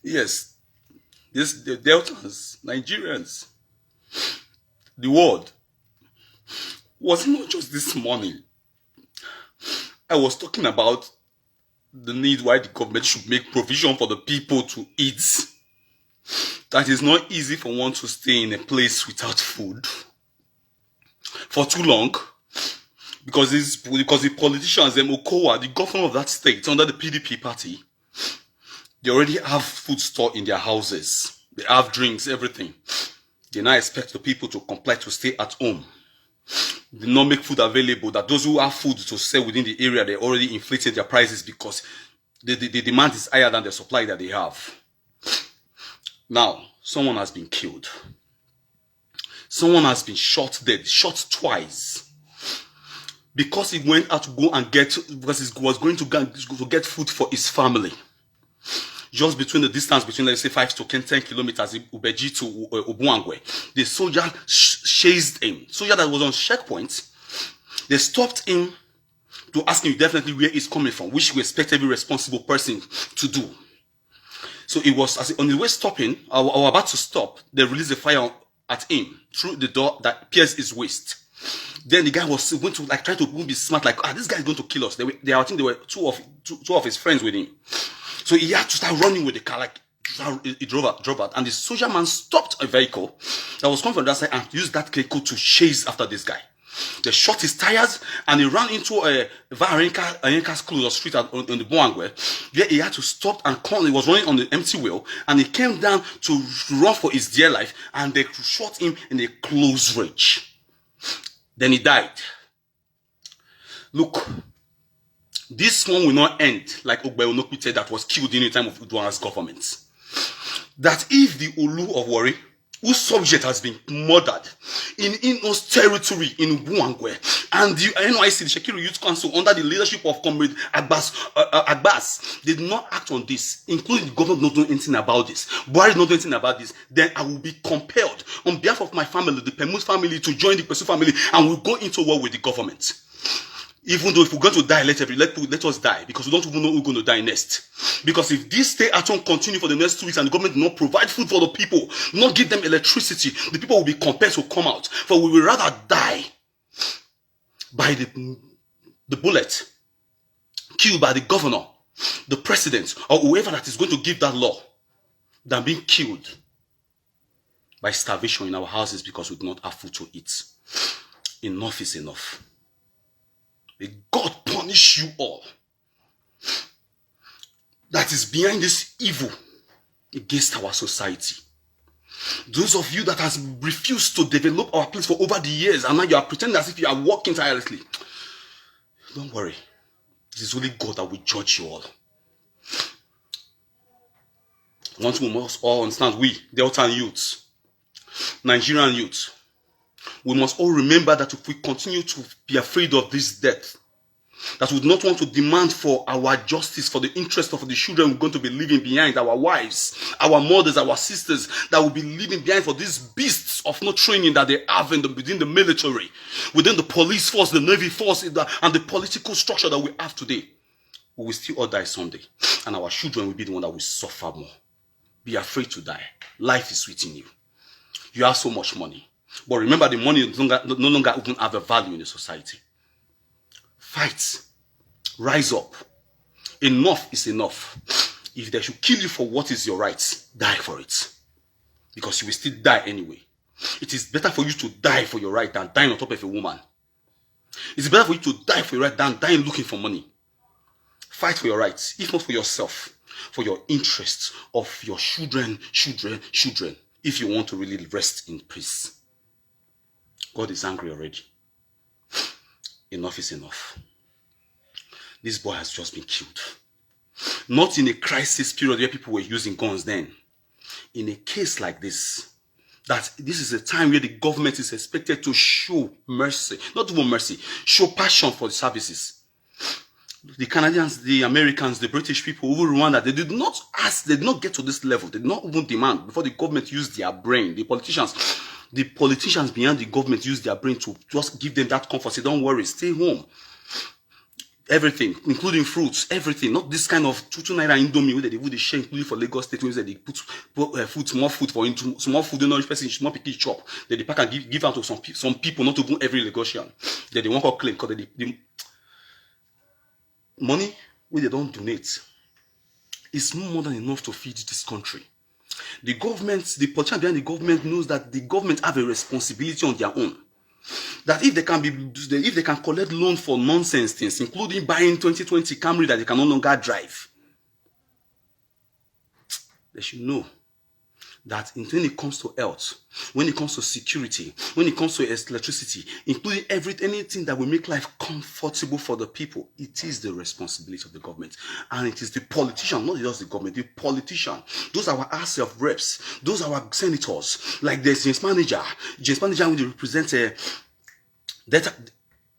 Yes, the Deltans, Nigerians, the world was not just this morning. I was talking about the need why the government should make provision for the people to eat. That is not easy for one to stay in a place without food for too long. Because the politicians, Okowa, the governor of that state under the PDP party, they already have food stored in their houses. They have drinks, everything. They now expect the people to comply to stay at home. They not make food available. That those who have food to sell within the area, they already inflated their prices because the demand is higher than the supply that they have. Now, someone has been killed. Someone has been shot dead, shot twice. Because he went out to go and because he was going to get food for his family. Just between the distance between, let's say, 5 to 10 kilometers, Ubeji to Obuangwe, the soldier chased him. Soldier that was on checkpoint, they stopped him to ask him definitely where he's coming from, which we expect every responsible person to do. So it was, as on the way stopping, or about to stop, they released a fire at him through the door that pierced his waist. Then the guy was going to try to be smart, this guy is going to kill us. I think there were two of his friends with him. So he had to start running with the car, he drove out, and the soldier man stopped a vehicle that was coming from that side and used that vehicle to chase after this guy. They shot his tires and he ran into a Varenka's close street on the Boangwe. There he had to stop and come. He was running on the empty wheel and he came down to run for his dear life and they shot him in a close range. Then he died. Look, this one will not end like Ogbe Onokpite that was killed in the time of Udwana's government. That if the Olu of Warri, whose subject has been murdered in Inos territory in Buangwe, and the NYC, the Shekiru Youth Council, under the leadership of Comrade Abbas, did not act on this, including the government not doing anything about this, Buhari not doing anything about this, then I will be compelled, on behalf of my family, the Pemus family, to join the Pesu family, and we'll go into war with the government. Even though if we're going to die, let us die, because we don't even know who's going to die next. Because if this stay at home continue for the next 2 weeks and the government will not provide food for the people, not give them electricity, the people will be compelled to come out. For we will rather die by the bullet, killed by the governor, the president, or whoever that is going to give that law, than being killed by starvation in our houses because we do not have food to eat. Enough is enough. May God punish you all that is behind this evil against our society. Those of you that has refused to develop our place for over the years and now you are pretending as if you are working tirelessly. Don't worry. It is only God that will judge you all. Once we must all understand, we, Delta youths, Nigerian youths, we must all remember that if we continue to be afraid of this death, that we do not want to demand for our justice, for the interest of the children we're going to be leaving behind, our wives, our mothers, our sisters, that will be leaving behind for these beasts of no training that they have within the military, within the police force, the navy force, and the political structure that we have today. We will still all die someday, and our children will be the one that will suffer more. Be afraid to die. Life is sweet in you. You have so much money. But remember, the money no longer even have a value in the society. Fight. Rise up. Enough is enough. If they should kill you for what is your right, die for it. Because you will still die anyway. It is better for you to die for your right than dying on top of a woman. It's better for you to die for your right than dying looking for money. Fight for your rights, if not for yourself, for your interests of your children, if you want to really rest in peace. God is angry already. Enough is enough. This boy has just been killed. Not in a crisis period where people were using guns then. In a case like this, that this is a time where the government is expected to show mercy, not even mercy, show passion for the services. The Canadians, the Americans, the British people who Rwanda, they did not ask, they did not get to this level. They did not even demand before the government used their brain. The politicians behind the government used their brain to just give them that comfort. Say, don't worry, stay home. Everything, including fruits, everything. Not this kind of 2 naira indomie where they would share, including for Lagos State, where they put food, small food for into small food, you know, each person, small picky chop. Then they pack and give out to some people, not even every Lagosian. Then they won't claim because the money where they don't donate is no more than enough to feed this country. The government, the politician behind the government knows that the government have a responsibility on their own. That if they can collect loan for nonsense things, including buying 2020 Camry that they can no longer drive, they should know that when it comes to health, when it comes to security, when it comes to electricity, including anything that will make life comfortable for the people, it is the responsibility of the government. And it is the politician, not just the government, the politician. Those are our House of Reps, those are our senators. Like there's James Manager will represent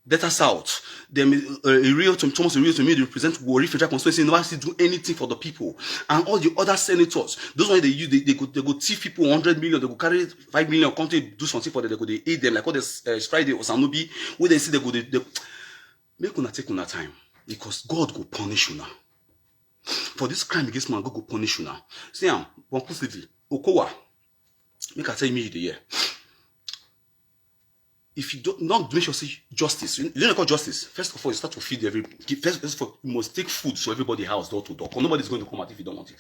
Delta South. Them Thomas Rio to me, they represent Warri Federal Constituency. Never see do anything for the people. And all the other senators, those ones they go thief people 100 million, they go carry 5 million country, do something for them, they go they aid them like all this Friday or Sanobi, where they see they go they make una take una time, because God go punish you now. For this crime against man, God go punish you now. See conclusively, Okowa, make I tell you the year. If you don't not make sure say justice, you don't call justice. First of all, you start to feed first of all, you must take food to everybody's house door to door. Because nobody's going to come out if you don't want it.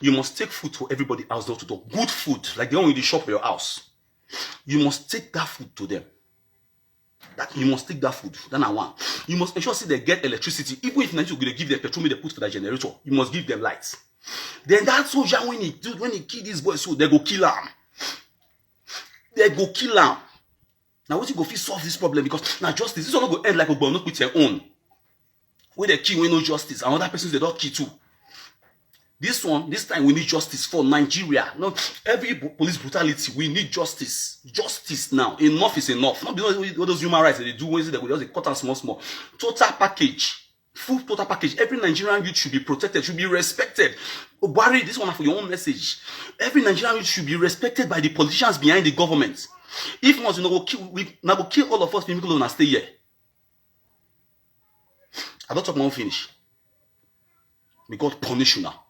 You must take food to everybody's house door to door. Good food, like the one in the shop for your house. You must take that food to them. You must take that food. That's one. You must ensure say they get electricity. Even if you're going to give them petrol, they put for that generator, you must give them lights. Then that soldier, when he kill these boys, so they go kill him. They go kill him. Now what you go fit solve this problem, because now justice, this one not go end like a not with your own. Where they kill, we no justice, and other persons they don't kill too. This time we need justice for Nigeria. Not every police brutality, we need justice. Justice now. Enough is enough. Not because all those human rights that they do, when they just cut out small. Total package. Full total package. Every Nigerian youth should be protected, should be respected. Barry, this one for your own message. Every Nigerian youth should be respected by the politicians behind the government. If not, we go kill all of us people who stay here. I don't talk more finish. May God punish you now.